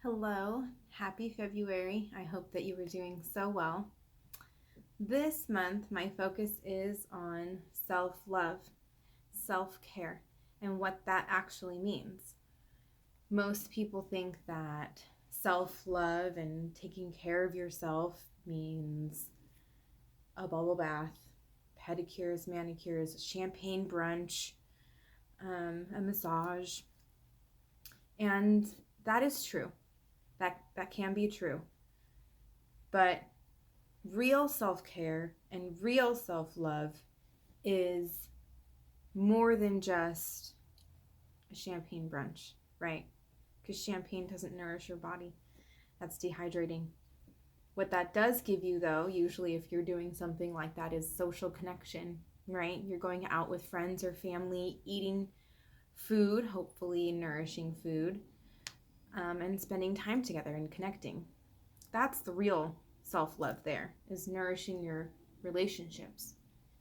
Hello, happy February. I hope that you are doing so well. This month, my focus is on self love, self care, and what that actually means. Most people think that self love and taking care of yourself means a bubble bath, pedicures, manicures, champagne brunch, a massage. And that is true. That can be true. But real self care and real self love is more than just a champagne brunch, right? Because champagne doesn't nourish your body, that's dehydrating. What that does give you, though, usually if you're doing something like that, is social connection, right? You're going out with friends or family, eating food, hopefully nourishing food, and spending time together and connecting. That's the real self-love there, is nourishing your relationships.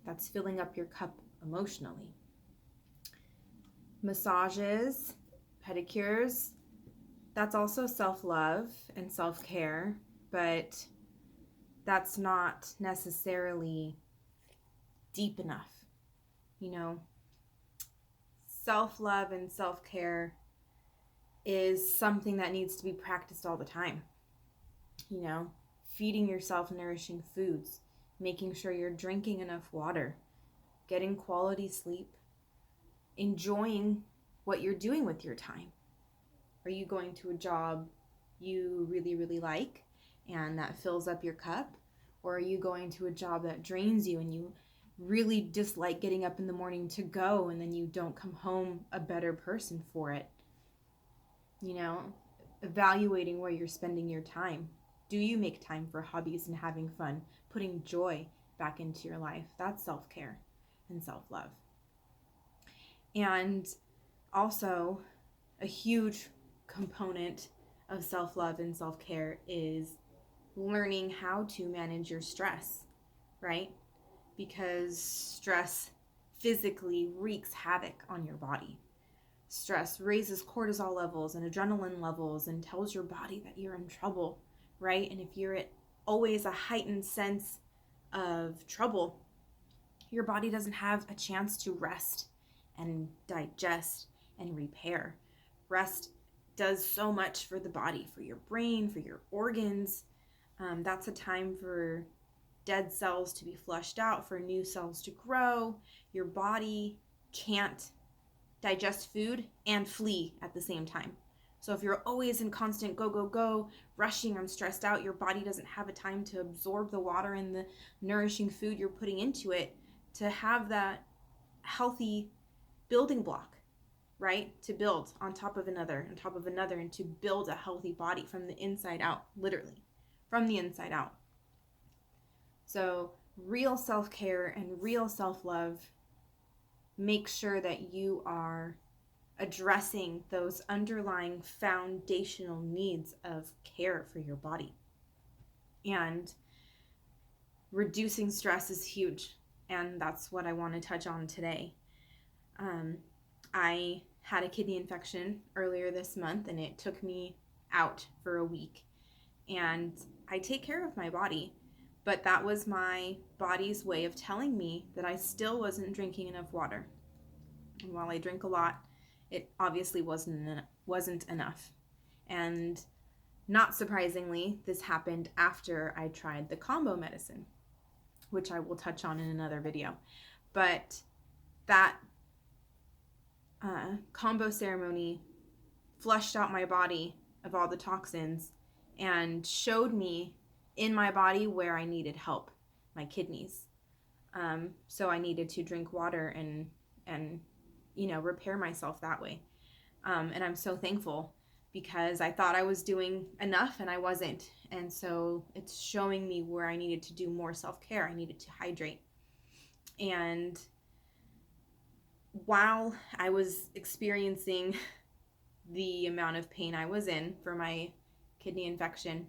That's filling up your cup emotionally. Massages, pedicures, that's also self-love and self-care, but that's not necessarily deep enough. You know, self-love and self-care is something that needs to be practiced all the time. You know, feeding yourself nourishing foods, making sure you're drinking enough water, getting quality sleep, enjoying what you're doing with your time. Are you going to a job you really, really like and that fills up your cup? Or are you going to a job that drains you and you really dislike getting up in the morning to go, and then you don't come home a better person for it? You know, evaluating where you're spending your time. Do you make time for hobbies and having fun, putting joy back into your life? That's self-care and self-love. And also, a huge component of self-love and self-care is learning how to manage your stress, right? Because stress physically wreaks havoc on your body. Stress raises cortisol levels and adrenaline levels and tells your body that you're in trouble, right? And if you're at always a heightened sense of trouble, your body doesn't have a chance to rest and digest and repair. Rest does so much for the body, for your brain, for your organs. That's a time for dead cells to be flushed out, for new cells to grow. Your body can't digest food and flee at the same time. So if you're always in constant go, go, go, rushing, I'm stressed out, your body doesn't have a time to absorb the water and the nourishing food you're putting into it to have that healthy building block, right? To build on top of another, and to build a healthy body from the inside out, literally, from the inside out. So real self-care and real self-love, make sure that you are addressing those underlying foundational needs of care for your body. And reducing stress is huge, and that's what I want to touch on today. I had a kidney infection earlier this month, and it took me out for a week. And I take care of my body, but that was my body's way of telling me that I still wasn't drinking enough water. And while I drink a lot, it obviously wasn't enough. And not surprisingly, this happened after I tried the combo medicine, which I will touch on in another video. But that combo ceremony flushed out my body of all the toxins and showed me in my body where I needed help, my kidneys. So I needed to drink water and repair myself that way. And I'm so thankful, because I thought I was doing enough and I wasn't. And so it's showing me where I needed to do more self-care. I needed to hydrate. And while I was experiencing the amount of pain I was in for my kidney infection,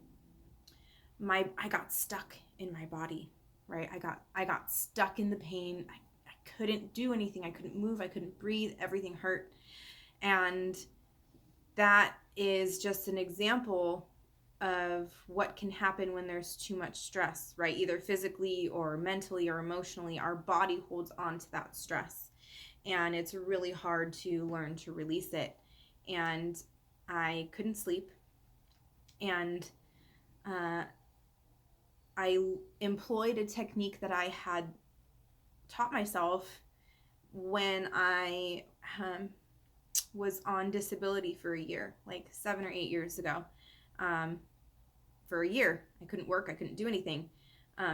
I got stuck in my body, right? I got stuck in the pain. I couldn't do anything. I couldn't move. I couldn't breathe. Everything hurt. And that is just an example of what can happen when there's too much stress, right? Either physically or mentally or emotionally, our body holds on to that stress. And it's really hard to learn to release it. And I couldn't sleep. And I employed a technique that I had taught myself when I was on disability for a year, like 7 or 8 years ago. For a year, I couldn't work, I couldn't do anything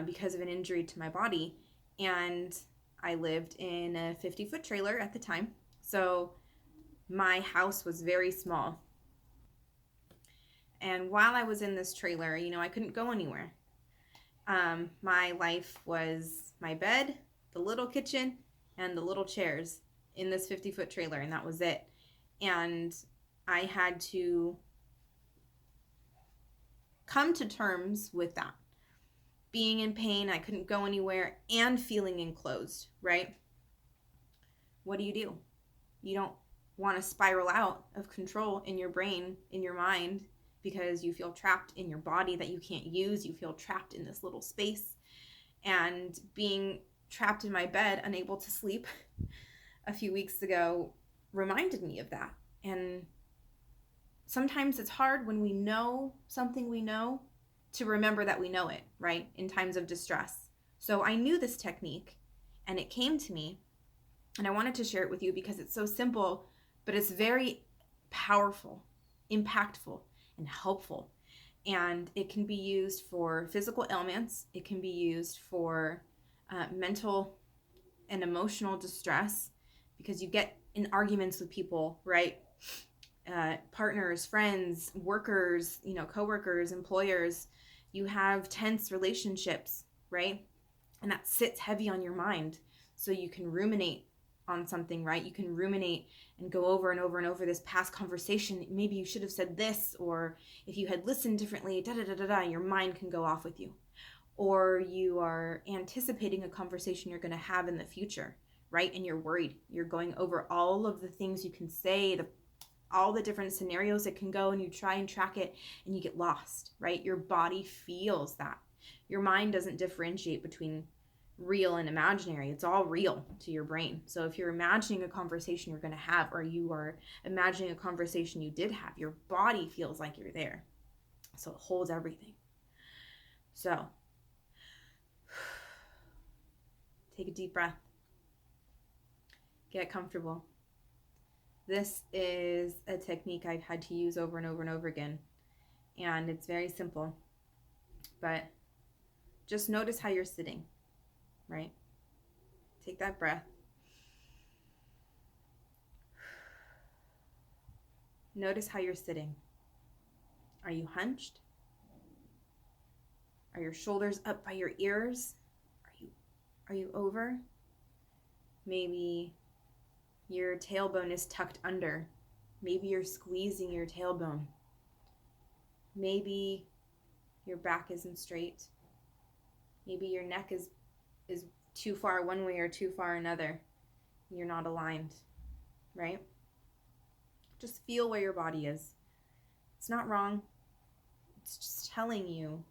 because of an injury to my body. And I lived in a 50-foot trailer at the time. So my house was very small. And while I was in this trailer, I couldn't go anywhere. My life was my bed, the little kitchen, and the little chairs in this 50-foot trailer, and that was it. And I had to come to terms with that. Being in pain, I couldn't go anywhere, and feeling enclosed, right? What do? You don't want to spiral out of control in your brain, in your mind, because you feel trapped in your body that you can't use. You feel trapped in this little space. And being trapped in my bed, unable to sleep a few weeks ago reminded me of that. And sometimes it's hard when we know something we know to remember that we know it, right? In times of distress. So I knew this technique and it came to me, and I wanted to share it with you because it's so simple, but it's very powerful, impactful, and helpful. And it can be used for physical ailments. It can be used for mental and emotional distress, because you get in arguments with people, right? Partners, friends, workers, coworkers, employers. You have tense relationships, right? And that sits heavy on your mind. So you can ruminate on something, right? You can ruminate and go over and over and over this past conversation. Maybe you should have said this, or if you had listened differently, your mind can go off with you. Or you are anticipating a conversation you're going to have in the future, right? And you're worried. You're going over all of the things you can say, all the different scenarios it can go, and you try and track it and you get lost, right? Your body feels that. Your mind doesn't differentiate between real and imaginary. It's all real to your brain. So if you're imagining a conversation you're going to have, or you are imagining a conversation you did have, your body feels like you're there. So it holds everything. So take a deep breath. Get comfortable. This is a technique I've had to use over and over and over again. And it's very simple. But just notice how you're sitting, right? Take that breath. Notice how you're sitting. Are you hunched? Are your shoulders up by your ears? Are you over? Maybe your tailbone is tucked under. Maybe you're squeezing your tailbone. Maybe your back isn't straight. Maybe your neck is too far one way or too far another. You're not aligned, right? Just feel where your body is. It's not wrong. It's just telling you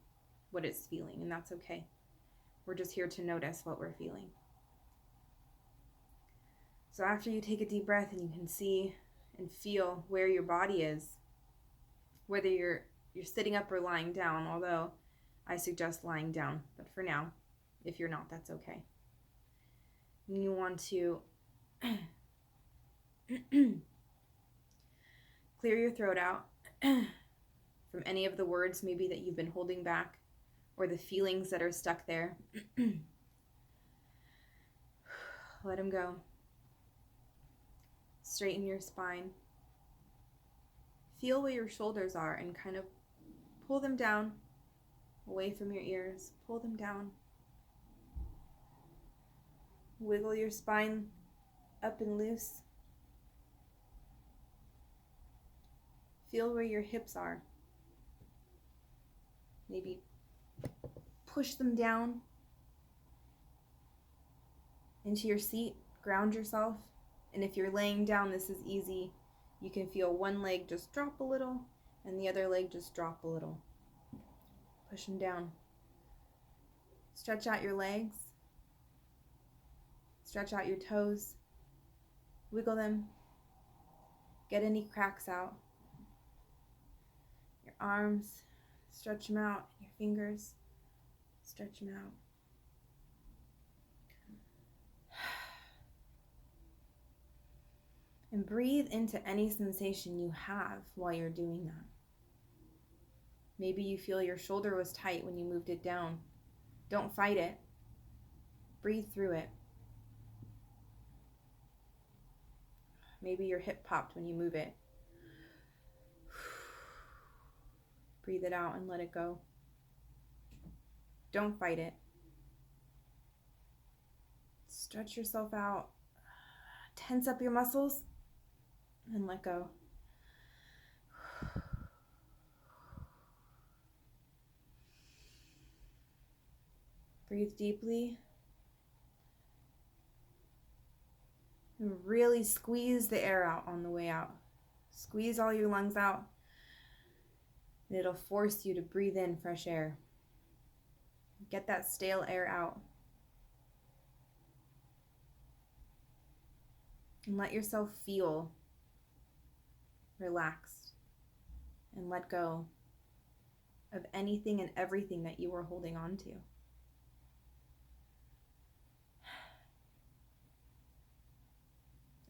what it's feeling, and that's okay. We're just here to notice what we're feeling. So after you take a deep breath and you can see and feel where your body is, whether you're sitting up or lying down, although I suggest lying down, but for now, if you're not, that's okay. And you want to clear your throat out from any of the words maybe that you've been holding back, or the feelings that are stuck there. Let them go. Straighten your spine. Feel where your shoulders are and kind of pull them down away from your ears. Pull them down. Wiggle your spine up and loose. Feel where your hips are. Maybe push them down into your seat. Ground yourself. And if you're laying down, this is easy. You can feel one leg just drop a little and the other leg just drop a little. Push them down. Stretch out your legs. Stretch out your toes. Wiggle them. Get any cracks out. Your arms, stretch them out. Your fingers, stretch them out. And breathe into any sensation you have while you're doing that. Maybe you feel your shoulder was tight when you moved it down. Don't fight it. Breathe through it. Maybe your hip popped when you move it. Breathe it out and let it go. Don't fight it. Stretch yourself out. Tense up your muscles and let go. Breathe deeply. And really squeeze the air out on the way out. Squeeze all your lungs out. And it'll force you to breathe in fresh air. Get that stale air out. And let yourself feel relaxed and let go of anything and everything that you were holding on to.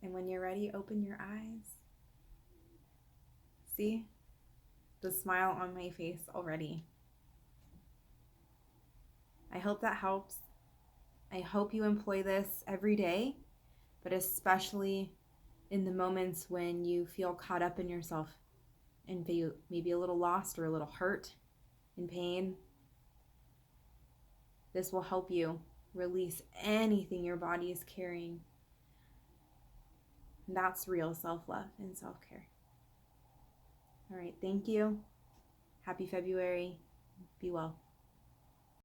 And when you're ready, open your eyes. See the smile on my face already. I hope that helps. I hope you employ this every day, but especially in the moments when you feel caught up in yourself and maybe a little lost or a little hurt, in pain. This will help you release anything your body is carrying. And that's real self-love and self-care. All right, thank you. Happy February. Be well.